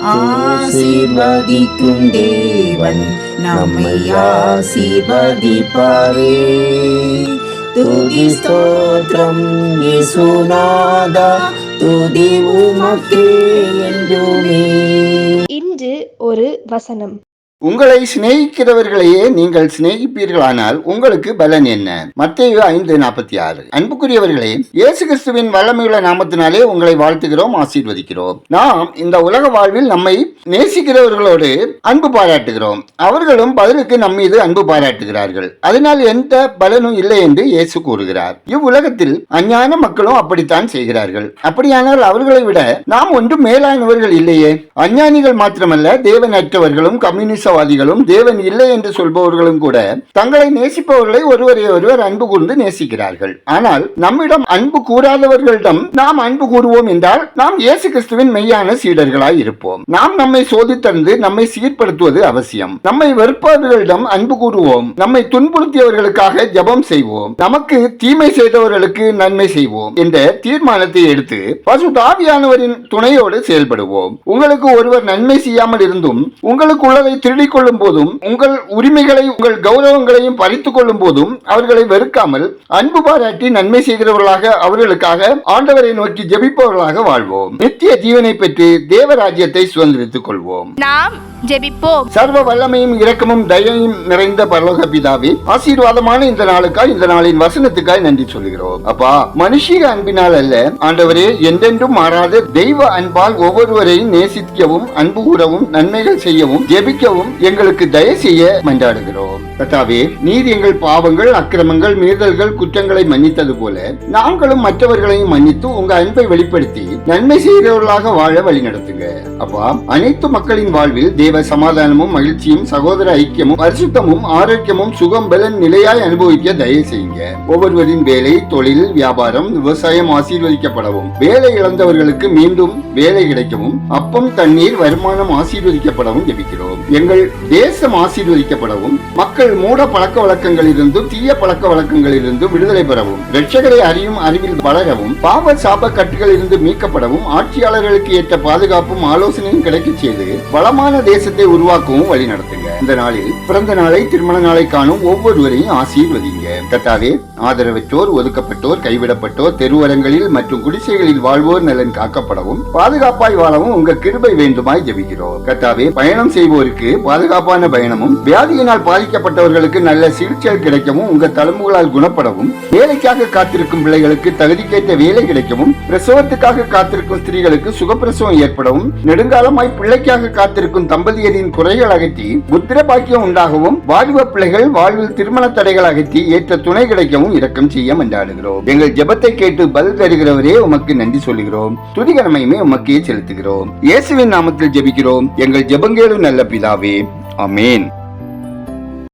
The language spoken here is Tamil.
ஆசீர்வதிக்கும் தேவன் நம்மை ஆசீர்வதிப்பாரே. துதி ஸ்தோத்திரம் இயேசுநாதா, துதி உமக்கே என்றுமே. இன்று ஒரு வசனம். உங்களை சிநேகிக்கிறவர்களையே நீங்கள் சிநேகிப்பீர்களானால் உங்களுக்கு பலன் என்ன? மத்தேயு 5:46. அன்புக்குரியவர்களே, இயேசு கிறிஸ்துவின் வல்லமையுள்ள நாமத்தினாலே உங்களை வாழ்த்துகிறோம், ஆசீர்வதிக்கிறோம். நாம் இந்த உலக வாழ்வில் நம்மை நேசிக்கிறவர்களோடு அன்பு பாராட்டுகிறோம். அவர்களும் பதிலுக்கு நம் மீது அன்பு பாராட்டுகிறார்கள். அதனால் எந்த பலனும் இல்லை என்று இயேசு கூறுகிறார். இவ்வுலகத்தில் அஞ்ஞான மக்களும் அப்படித்தான் செய்கிறார்கள். அப்படியானால் அவர்களை விட நாம் ஒன்றும் மேலானவர்கள் இல்லையே. அஞ்ஞானிகள் மாத்திரமல்ல, தேவனற்றவர்களும் கம்யூனிஸ்ட் வாதிகளும் தேவன் இல்லை என்று சொல்பவர்களும் கூட தங்களை நேசிப்பவர்களை ஒருவரை ஒருவர் அன்பு கூர்ந்து நேசிக்கிறார்கள். ஆனால் நம்மிடம் அன்பு கூறாதவர்களிடம் நாம் அன்பு கூறுவோம் என்றால் நாம் இயேசு கிறிஸ்துவின் மெய்யான சீடர்களாய் இருப்போம். நாம் நம்மை சோதித்தறிந்து நம்மை சீர்படுத்துவது அவசியம். நம்மை வெறுப்பவர்களிடம் அன்பு கூறுவோம். நம்மை துன்புறுத்தியவர்களுக்காக ஜெபம் செய்வோம். நமக்கு தீமை செய்தவர்களுக்கு நன்மை செய்வோம் என்ற தீர்மானத்தை எடுத்து பரிசுத்த ஆவியானவரின் துணையோடு செயல்படுவோம். உங்களுக்கு ஒருவர் நன்மை செய்யாமல் இருந்தும் உங்களுக்கு உள்ளதை திருடிக் கொள்ளும் போதும் உங்கள் உரிமைகளை உங்கள் கௌரவங்களையும் பறித்துக் கொள்ளும் போதும் அவர்களை வெறுக்காமல் அன்பு பாராட்டி நன்மை செய்கிறவர்களாக அவர்களுக்காக ஆண்டவரை நோக்கி ஜெபிப்பவர்களாக வாழ்வோம். நித்திய ஜீவனை பெற்று தேவராஜ்யத்தை சுதந்திரித்துக் கொள்வோம். நாம் ஜெபிப்போம். சர்வ வல்லமையும் இரக்கமும் தயையும் நிறைந்த பரலோக பிதாவே, ஆசீர்வாதமான இந்த நாளுக்காய், இந்த நாளின் வசனத்துக்காய் நன்றி சொல்கிறோம். அப்பா, மனுஷீக அன்பினால் அல்ல ஆண்டவரே, என்றென்றும் மாறாத தெய்வ அன்பால் ஒவ்வொருவரையும் நேசிக்கவும் அன்பு கூறவும் நன்மைகள் செய்யவும் ஜெபிக்கவும் எங்களுக்கு தயவு செய்ய மன்றாடுகிறோம். கர்த்தாவே, நீர் எங்கள் பாவங்கள் அக்கிரமங்கள் மீறல்கள் குற்றங்களை மன்னித்தது போல நாங்களும் மற்றவர்களையும் மன்னித்து உங்க அன்பை வெளிப்படுத்தி நன்மை செய்கிறவர்களாக வாழ வழி நடத்துங்க. அப்பா, அனைத்து மக்களின் வாழ்வில் தேவ சமாதானமும் மகிழ்ச்சியும் சகோதர ஐக்கியமும் பரிசுத்தமும் ஆரோக்கியமும் சுகம் பலன் நிலையாய் அனுபவிக்க தயவு செய்யுங்க. ஒவ்வொருவரின் வேலை, தொழில், வியாபாரம், விவசாயம் ஆசீர்வதிக்கப்படவும், வேலை இழந்தவர்களுக்கு மீண்டும் வேலை கிடைக்கவும், அப்பம் தண்ணீர் வருமானம் ஆசீர்வதிக்கப்படவும் ஜெபிக்கிறோம். எங்கள் தேசம் ஆசீர்வதிக்கப்படவும், மக்கள் மூட பழக்க வழக்கங்களிலிருந்து தீய பழக்க வழக்கங்களிலிருந்து விடுதலை பெறவும், இரட்சகரை அறியும் அறிவில் வளரவும், பாவ சாப கட்டுகளிலிருந்து மீட்கப்படவும், ஆட்சியாளர்களுக்கு ஏற்ற பாதுகாப்பும் ஆலோசனையும் கிடைக்க செய்து வளமான தேசத்தை உருவாக்கவும் வழி நடத்துங்க. இந்த நாளில் பிறந்த நாளை, திருமண நாளை காணும் ஒவ்வொருவரையும் ஆசீர்வதிங்க. கர்த்தாவே, ஆதரவற்றோர், ஒதுக்கப்பட்டோர், கைவிடப்பட்டோர், தெருவரங்களில் மற்றும் குடிசைகளில் வாழ்வோர் நலன் காக்கப்படவும் பாதுகாப்பாய் வாழவும் உங்க கிருபை வேண்டுமாய் ஜெபிக்கிறோம். கர்த்தாவே, பயணம் செய்வோருக்கு பாதுகாப்பான பயணமும், வியாதியினால் பாதிக்கப்பட்டவர்களுக்கு நல்ல சிகிச்சை கிடைக்கவும் உங்க தழும்புகளால் குணப்படவும், வேலைக்காக காத்திருக்கும் பிள்ளைகளுக்கு தகுதிக்கேற்ற வேலை கிடைக்கவும், பிரசவத்துக்காக காத்திருக்கும் ஸ்திரீகளுக்கு சுகப்பிரசவம் ஏற்படவும், நெடுங்காலமாய் பிள்ளைக்காக காத்திருக்கும் தம்பதியரின் குறைகள் அகற்றி புத்திர பாக்கியம் உண்டாகவும், வாலிப பிள்ளைகள் வாழ்வில் திருமண தடைகள் அகற்றி ஏற்ற துணை கிடைக்கவும் இரக்கம் செய்ய மன்றாடுகிறோம். எங்கள் ஜெபத்தை கேட்டு பதில் தருகிறவரே உமக்கு நன்றி சொல்லுகிறோம். துதிகரமையுமே உமக்கே செலுத்துகிறோம். இயேசுவின் நாமத்தில் ஜெபிக்கிறோம் எங்கள் ஜெபங்கேளும் நல்ல பிதாவே. ஆமென்.